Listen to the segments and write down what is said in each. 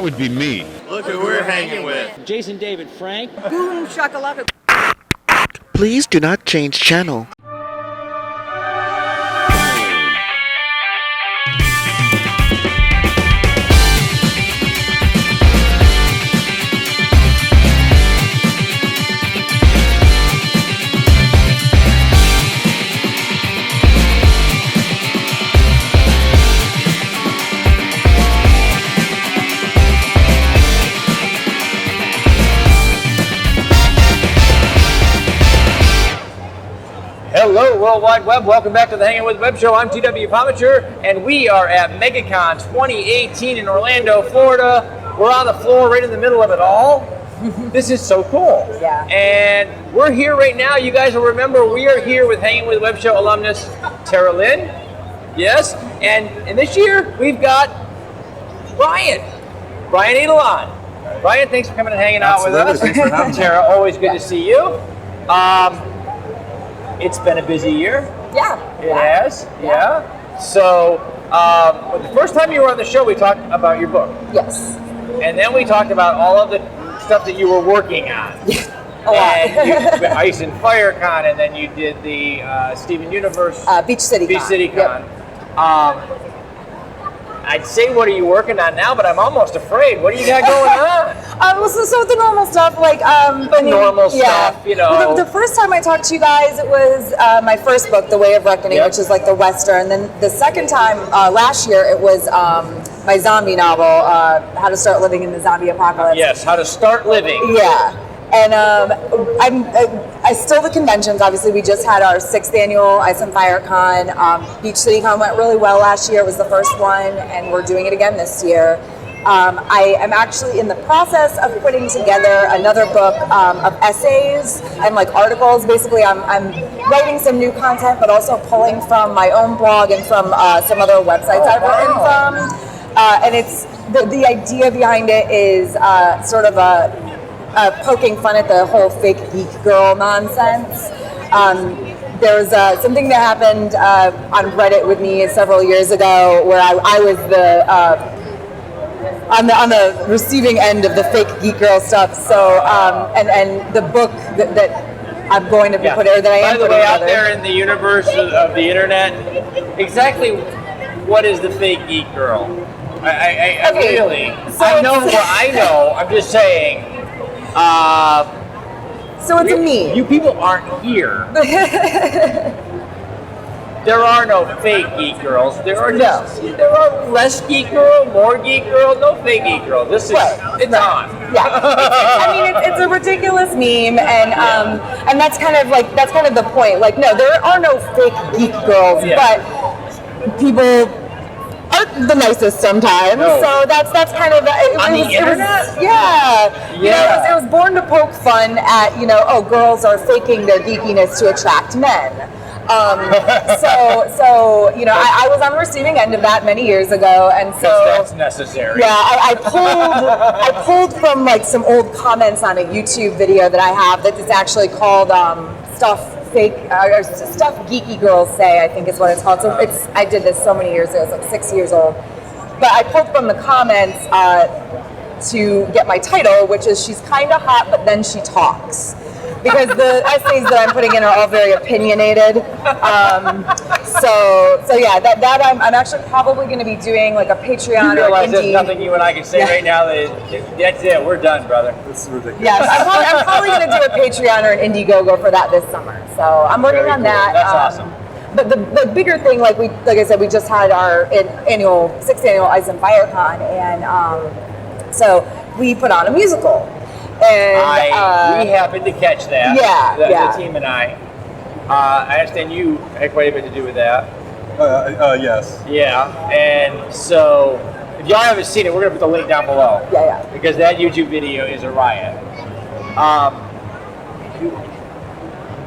That would be me. Look who we're hanging with. Jason David Frank. Boom shakalaka. Please do not change channel. Hello, World Wide Web. Welcome back to the Hangin With Web Show. I'm TW Pomichter, and we are at MegaCon 2018 in Orlando, Florida. We're on the floor right in the middle of it all. This is so cool. Yeah. And we're here right now. You guys will remember we are here with Hangin With Web Show alumnus Tara Lynne. Yes. And this year we've got Brian Eidolon. Brian, thanks for coming and hanging out with us. Thanks for having me. Tara, always good to see you. It's been a busy year. Yeah. It has, yeah. So, the first time you were on the show, we talked about your book. Yes. And then we talked about all of the stuff that you were working on. A lot. And you did Ice and Fire Con, and then you did the Steven Universe Beach City Con. Yep. I'd say, what are you working on now? But I'm almost afraid. What do you got going on? So the normal stuff, like normal stuff, you know. Well, the first time I talked to you guys, it was my first book, The Way of Reckoning, Yep. which is like the Western. Then the second time, last year, it was my zombie novel, How to Start Living in the Zombie Apocalypse. Yes, How to Start Living. Yeah. And I still the conventions. Obviously, we just had our 6th annual Ice and Fire Con. Beach City Con went really well last year. It was the first one, and we're doing it again this year. I am actually in the process of putting together another book of essays and like articles. Basically, I'm writing some new content, but also pulling from my own blog and from some other websites I've written from. And it's the idea behind it is sort of poking fun at the whole fake geek girl nonsense. There was something that happened on Reddit with me several years ago where I was on the receiving end of the fake geek girl stuff. So and the book that I'm going to be putting, or that I am putting together. By the way, out there in the universe of the internet, exactly what is the fake geek girl? I really, so I know what I know. I'm just saying. So it's a meme. You people aren't here. There are no fake geek girls. There are less geek girl, more geek girl, no fake geek girl. This is it's on. Yeah, I mean it's a ridiculous meme, and that's kind of the point. Like, no, there are no fake geek girls, but people aren't the nicest sometimes. No. So that's kind of on the internet. You know, it was born to poke fun at girls are faking their geekiness to attract men. So you know, I was on the receiving end of that many years ago, and so that's necessary. Yeah, I pulled from like some old comments on a YouTube video that I have that is actually called stuff geeky girls say, I think is what it's called. So I did this so many years ago, it's like 6 years old. But I pulled from the comments to get my title, which is She's Kinda Hot, but Then She Talks. Because the essays that I'm putting in are all very opinionated. So yeah, that I'm actually probably going to be doing like a Patreon You realize or there's indie. nothing you and I can say right now that's it, we're done, brother. This is ridiculous. Yes, I'm probably going to do a Patreon or an Indiegogo for that this summer. So I'm working on that. That's awesome. But the bigger thing, like I said, we just had our 6th annual Ice and Fire Con, and so we put on a musical. And we happened to catch that. The team and I. I understand you had quite a bit to do with that. Yes. Yeah, and so if y'all haven't seen it, we're gonna put the link down below. Yeah. Because that YouTube video is a riot.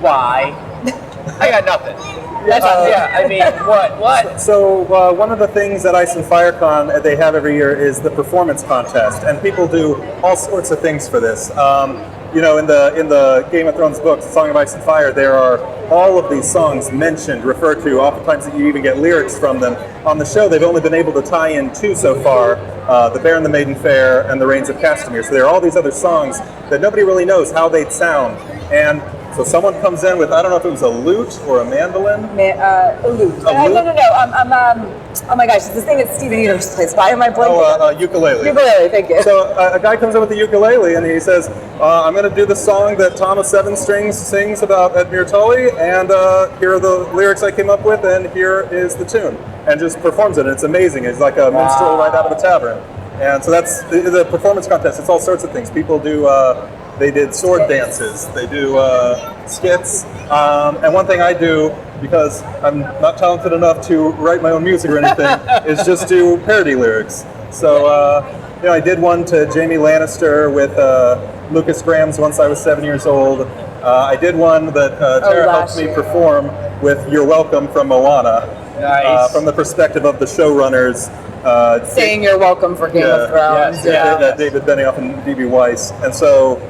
Why? I got nothing. I mean, what? So one of the things at Ice and Fire Con they have every year is the performance contest, and people do all sorts of things for this. you know, in the Game of Thrones books, Song of Ice and Fire, there are all of these songs mentioned, referred to, oftentimes that you even get lyrics from them. On the show, they've only been able to tie in 2 so far, The Bear and the Maiden Fair and The Rains of Castamere. So there are all these other songs that nobody really knows how they'd sound. And so someone comes in with, I don't know if it was a lute or a mandolin. A lute. No. Oh my gosh, this thing at Stephen Eater's place. Why am I blanking? Ukulele. Ukulele, thank you. So a guy comes in with the ukulele and he says, I'm going to do the song that Thomas Seven Strings sings about Edmure Tully, and here are the lyrics I came up with, and here is the tune. And just performs it, and it's amazing. It's like a minstrel right out of a tavern. And so that's the performance contest. It's all sorts of things. People do, they did sword dances, they do skits, and one thing I do, because I'm not talented enough to write my own music or anything, is just do parody lyrics. So, you know, I did one to Jamie Lannister with Lucas Graham's Once I Was 7 Years Old. I did one that Tara helped me perform with You're Welcome from Moana. Nice. From the perspective of the showrunners. Saying you're welcome for Game of Thrones. David Benioff and D.B. Weiss. And so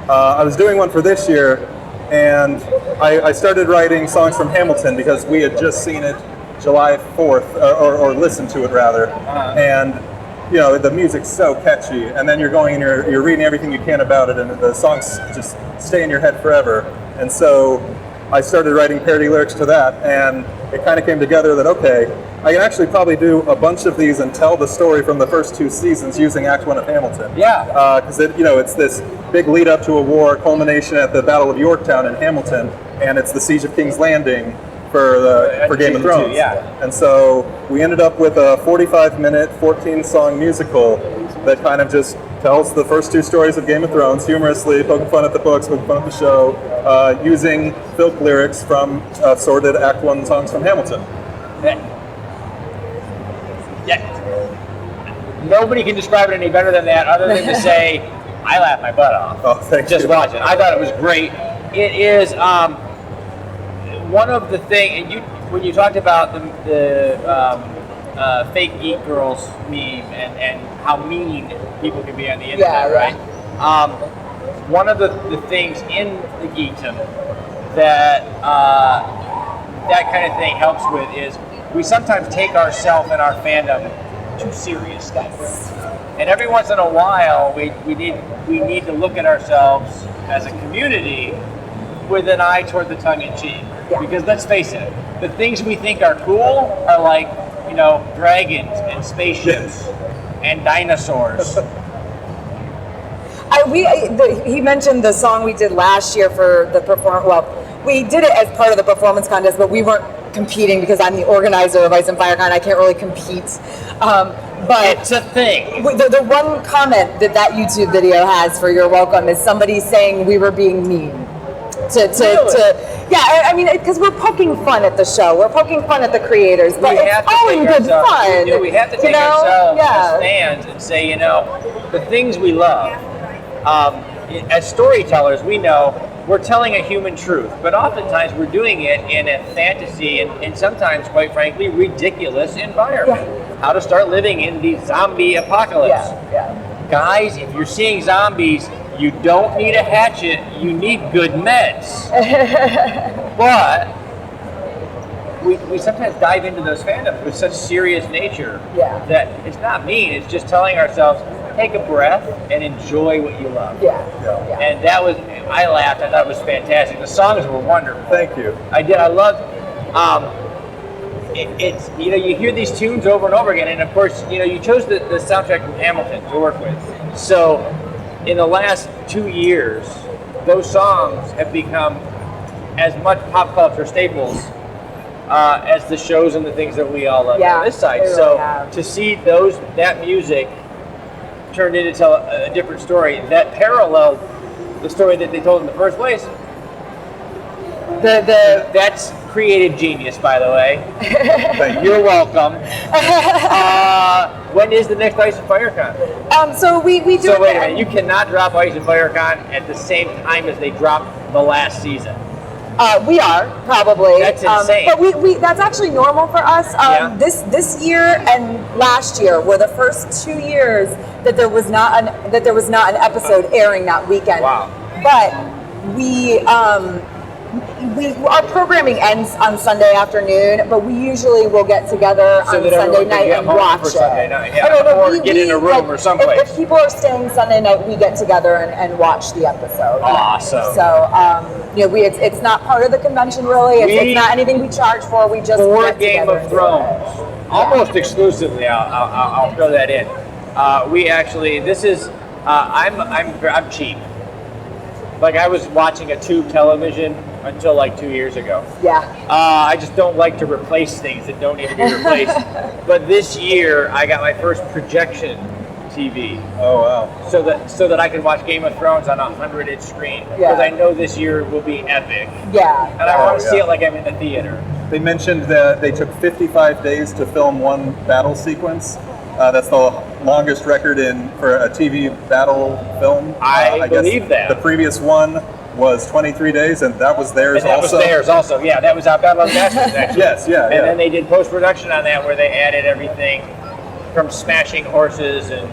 I was doing one for this year, and I started writing songs from Hamilton because we had just seen it July 4th, or listened to it rather. And you know, the music's so catchy, and then you're going and you're reading everything you can about it, and the songs just stay in your head forever. And so I started writing parody lyrics to that, and it kind of came together that, okay, I can actually probably do a bunch of these and tell the story from the first 2 seasons using Act 1 of Hamilton. Yeah. Because you know, it's this big lead up to a war, culmination at the Battle of Yorktown in Hamilton, and it's the Siege of King's Landing for Game of Thrones. And so we ended up with a 45-minute, 14-song musical that kind of just tells the first 2 stories of Game of Thrones humorously, poking fun at the books, poking fun at the show, using folk lyrics from assorted Act 1 songs from Hamilton. Nobody can describe it any better than that, other than to say, I laughed my butt off. Oh, thank Just you. watch it. I thought it was great. It is one of the things, and when you talked about the fake geek girls meme and how mean people can be on the internet, right? One of the things in the geekdom that that kind of thing helps with is we sometimes take ourselves and our fandom too serious, guys. And every once in a while, we need to look at ourselves as a community with an eye toward the tongue-in-cheek. Yeah. Because let's face it, the things we think are cool are like, you know, dragons and spaceships and dinosaurs. He mentioned the song we did last year for the performance. Well, we did it as part of the performance contest, but we weren't competing because I'm the organizer of Ice and Fire Con. I can't really compete. But it's a thing. The one comment that YouTube video has for You're Welcome is somebody saying we were being mean. I mean, because we're poking fun at the show. We're poking fun at the creators, but it's all in good fun. We have to take ourselves as fans and say, you know, the things we love. As storytellers, we know we're telling a human truth, but oftentimes we're doing it in a fantasy and sometimes, quite frankly, ridiculous environment. Yeah. How to start living in the zombie apocalypse. Guys, if you're seeing zombies, you don't need a hatchet, you need good meds. But we sometimes dive into those fandoms with such serious nature that it's not mean, it's just telling ourselves, take a breath and enjoy what you love. And that was, I laughed, I thought it was fantastic. The songs were wonderful. Thank you. I did, I loved, it's, you know, you hear these tunes over and over again, and of course, you know, you chose the soundtrack from Hamilton to work with. So, in the last 2 years, those songs have become as much pop culture staples as the shows and the things that we all love on this side. Really so to see that music turned into tell a different story that paralleled the story that they told in the first place. That's creative genius, by the way. You're welcome. When is the next Ice and Fire Con? So we do. So wait a minute, you cannot drop Ice and Fire Con at the same time as they dropped the last season. We are probably. That's insane. But we that's actually normal for us. This year and last year were the first 2 years that there was not an episode airing that weekend. Wow. but our programming ends on Sunday afternoon, but we usually will get together So on that Sunday everyone can night get and home watch for it. Sunday night, yeah. Oh, no, Or get in a room or someplace. If people are staying Sunday night, we get together and watch the episode. Awesome. So, it's not part of the convention really. It's not anything we charge for. We just For get Game together of and do Thrones, it. almost exclusively. I'll throw that in. We actually, this is, I'm cheap. Like I was watching a tube television until like 2 years ago. Yeah. I just don't like to replace things that don't need to be replaced. But this year, I got my first projection TV. Oh wow. So that I can watch Game of Thrones on a 100-inch screen. Because I know this year will be epic. Yeah. And I want to see it like I'm in the theater. They mentioned that they took 55 days to film one battle sequence. That's the longest record for a TV battle film. I believe that. The previous one was 23 days, and that was theirs And that also. was theirs also. Yeah, that was our Battle of the Bastards, actually. Yes, yeah, And then they did post-production on that where they added everything from smashing horses and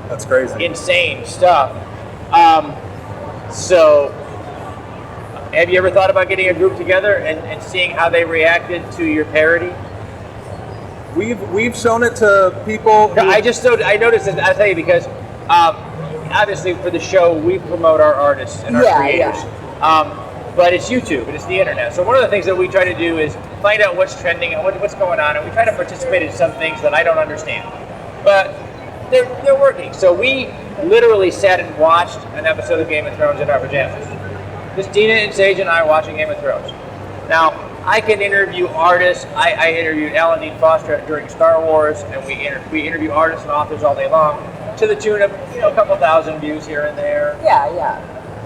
That's crazy. insane stuff. So, have you ever thought about getting a group together and seeing how they reacted to your parody? We've shown it to people. I noticed this. I'll tell you because obviously for the show we promote our artists and our creators, but it's YouTube and it's the internet. So one of the things that we try to do is find out what's trending and what's going on, and we try to participate in some things that I don't understand, but they're working. So we literally sat and watched an episode of Game of Thrones in our pajamas. Just Dina and Sage and I watching Game of Thrones. Now, I can interview artists. I interviewed Alan Dean Foster during Star Wars, and we interview artists and authors all day long, to the tune of a couple thousand views here and there. Yeah.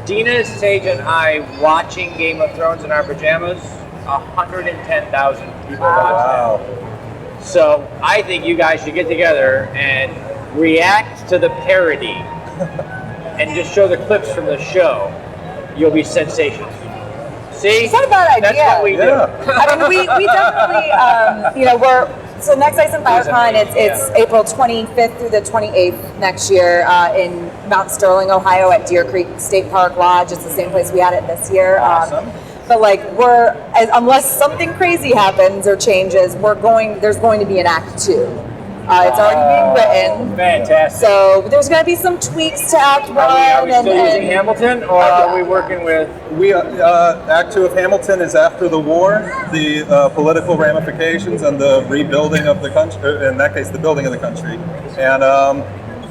Dina, Sage, and I watching Game of Thrones in our pajamas. 110,000 people watched that. So I think you guys should get together and react to the parody, and just show the clips from the show. You'll be sensational. See? It's not a bad idea. That's what we do. I mean, we definitely, so next Ice and FireCon, it's April 25th through the 28th next year in Mount Sterling, Ohio at Deer Creek State Park Lodge. It's the same place we had it this year. Awesome. But unless something crazy happens or changes, there's going to be an act 2. It's already being written. Fantastic. So there's going to be some tweaks to Act 1. Are we still using Hamilton, or are we working with? We Act 2 of Hamilton is after the war, the political ramifications and the rebuilding of the country. In that case, the building of the country. And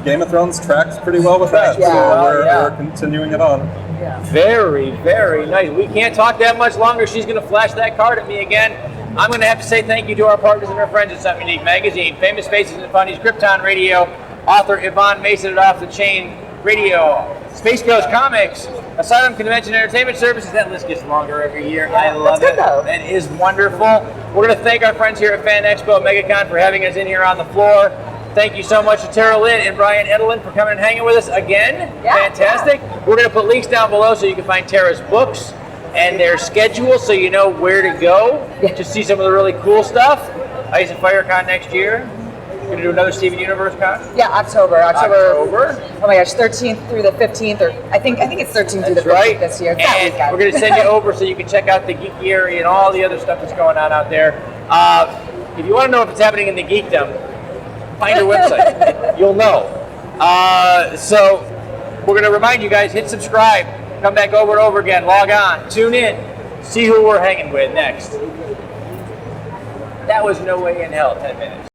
Game of Thrones tracks pretty well with that. Yeah. So we're continuing it on. Yeah. Very, very nice. We can't talk that much longer. She's going to flash that card at me again. I'm going to have to say thank you to our partners and our friends at Something Unique Magazine, Famous Faces and Funnies, Krypton Radio, author Yvonne Mason at Off the Chain Radio, Space Coast Comics, Asylum Convention Entertainment Services. That list gets longer every year. I love it. That is wonderful. We're going to thank our friends here at Fan Expo MegaCon for having us in here on the floor. Thank you so much to Tara Lynn and Brian Eidolon for coming and hanging with us again. Fantastic. We're going to put links down below so you can find Tara's books and their schedule, so you know where to go to see some of the really cool stuff. Ice and FireCon next year. We're going to do another Steven Universe Con. Yeah, October. October. Oh my gosh, 13th through the 15th, or I think it's 13th through the 15th this year. And we're going to send you over so you can check out the geeky area and all the other stuff that's going on out there. If you want to know if it's happening in the geekdom, find our website. You'll know. So we're going to remind you guys, hit subscribe. Come back over and over again. Log on. Tune in. See who we're hanging with next. That was No Way in Hell, 10 minutes.